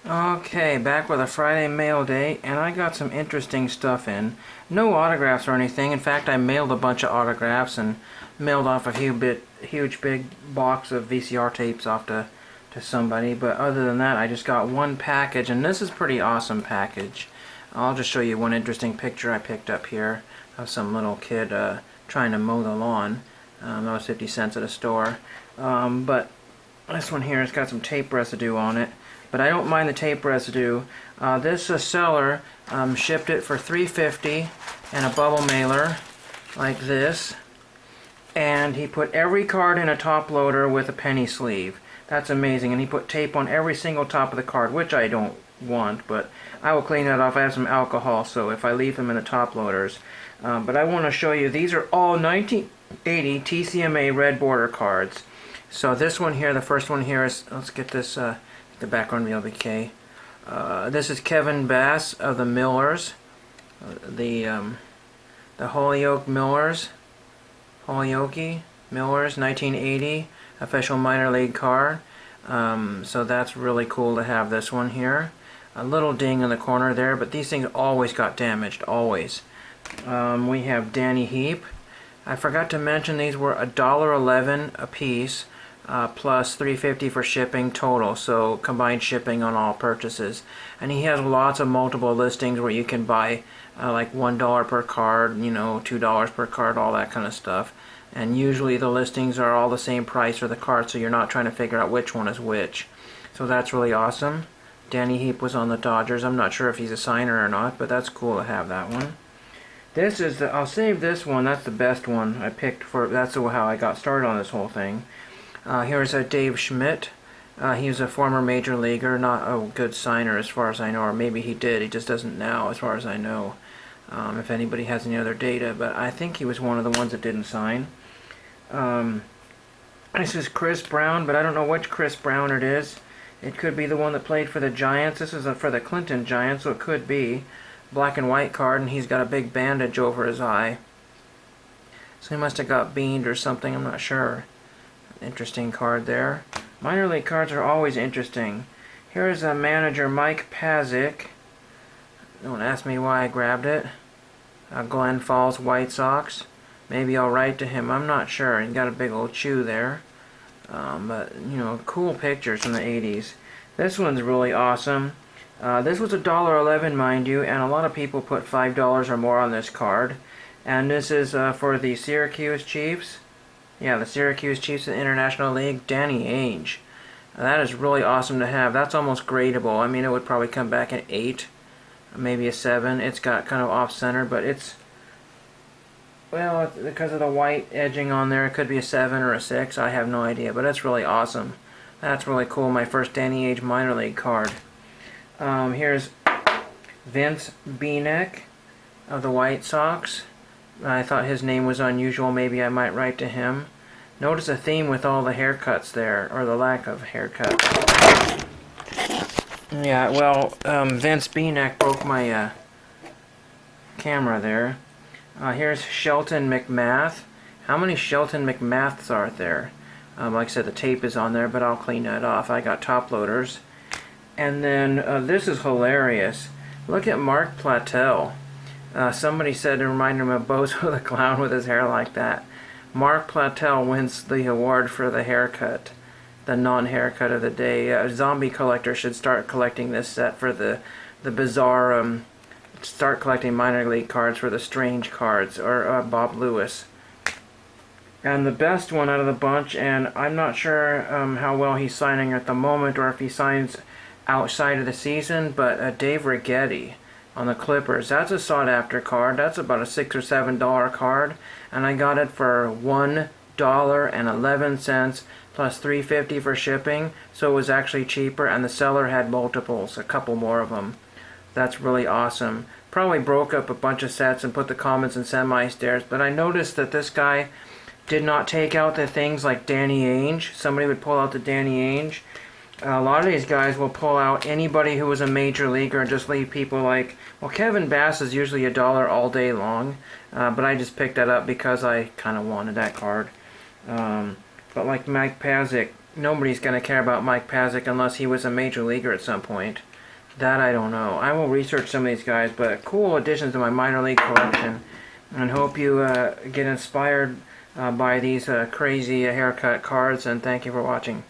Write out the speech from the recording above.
Okay, back with a Friday mail day, and I got some interesting stuff in. No autographs or anything. In fact, I mailed a bunch of autographs and mailed off a huge big box of VCR tapes off to somebody. But other than that, I just got one package, and this is a pretty awesome package. I'll just show you one interesting picture I picked up here of some little kid trying to mow the lawn. That was 50 cents at a store. But this one here has got some tape residue on it. But I don't mind the tape residue. This seller shipped it for $3.50 and a bubble mailer like this, and he put every card in a top loader with a penny sleeve. That's amazing. And he put tape on every single top of the card, which I don't want, but I will clean that off. I have some alcohol, so if I leave them in the top loaders. But I want to show you, these are all 1980 TCMA red border cards. So this one here, the first one here is, let's get this the background will be okay. This is Kevin Bass of the Millers, the Holyoke Millers, 1980 official minor league card. So that's really cool to have this one here. A little ding in the corner there, but these things always got damaged, always. We have Danny Heap. I forgot to mention these were $1.11 a piece. Plus $3.50 for shipping total, so combined shipping on all purchases. And he has lots of multiple listings where you can buy like $1 per card, you know, $2 per card, all that kind of stuff. And usually the listings are all the same price for the card, so you're not trying to figure out which one is which. So that's really awesome. Danny Heap was on the Dodgers. I'm not sure if he's a signer or not, but that's cool to have that one. This is the, I'll save this one. That's the best one I picked for. That's how I got started on this whole thing. Here's a Dave Schmidt. He was a former major leaguer, not a good signer as far as I know, or maybe he did, he just doesn't now as far as I know, if anybody has any other data, but I think he was one of the ones that didn't sign. This is Chris Brown, but I don't know which Chris Brown it is. It could be the one that played for the Giants. This is for the Clinton Giants, so it could be. Black and white card, and he's got a big bandage over his eye. So he must have got beamed or something, I'm not sure. Interesting card there. Minor league cards are always interesting. Here is a manager, Mike Pazik. Don't ask me why I grabbed it. Glen Falls White Sox. Maybe I'll write to him. I'm not sure. He got a big old chew there. But, you know, cool pictures from the 80s. This one's really awesome. This was $1.11, mind you, and a lot of people put $5 or more on this card. And this is for the Syracuse Chiefs. Yeah, the Syracuse Chiefs in the International League, Danny Ainge. That is really awesome to have. That's almost gradable. I mean, it would probably come back an 8, maybe a 7. It's got kind of off-center, but it's, well, because of the white edging on there, it could be a 7 or a 6. I have no idea, but it's really awesome. That's really cool. My first Danny Ainge minor league card. Here's Vince Benek of the White Sox. I thought his name was unusual. Maybe I might write to him. Notice a theme with all the haircuts there, or the lack of haircuts. Yeah, well, Vince Benek broke my camera there. Here's Shelton McMath. How many Shelton McMaths are there? Like I said, the tape is on there, but I'll clean that off. I got top loaders. And then this is hilarious. Look at Mark Platell. Somebody said to remind him of Bozo the Clown with his hair like that. Mark Platell wins the award for the haircut, the non-haircut of the day. A zombie collector should start collecting this set for the bizarre, start collecting minor league cards for the strange cards, or Bob Lewis. And the best one out of the bunch, and I'm not sure how well he's signing at the moment, or if he signs outside of the season, but Dave Righetti on the Clippers. That's a sought-after card. That's about a $6 or $7 card, and I got it for $1.11 plus $3.50 for shipping, so it was actually cheaper, and the seller had multiples, a couple more of them. That's really awesome. Probably broke up a bunch of sets and put the Comets and semi-stairs, but I noticed that this guy did not take out the things like Danny Ainge. Somebody would pull out the Danny Ainge. A lot of these guys will pull out anybody who was a major leaguer and just leave people like, well, Kevin Bass is usually $1 all day long, but I just picked that up because I kind of wanted that card. But like Mike Pazik, nobody's going to care about Mike Pazick unless he was a major leaguer at some point. That I don't know. I will research some of these guys, but cool additions to my minor league collection. And hope you get inspired by these crazy haircut cards, and thank you for watching.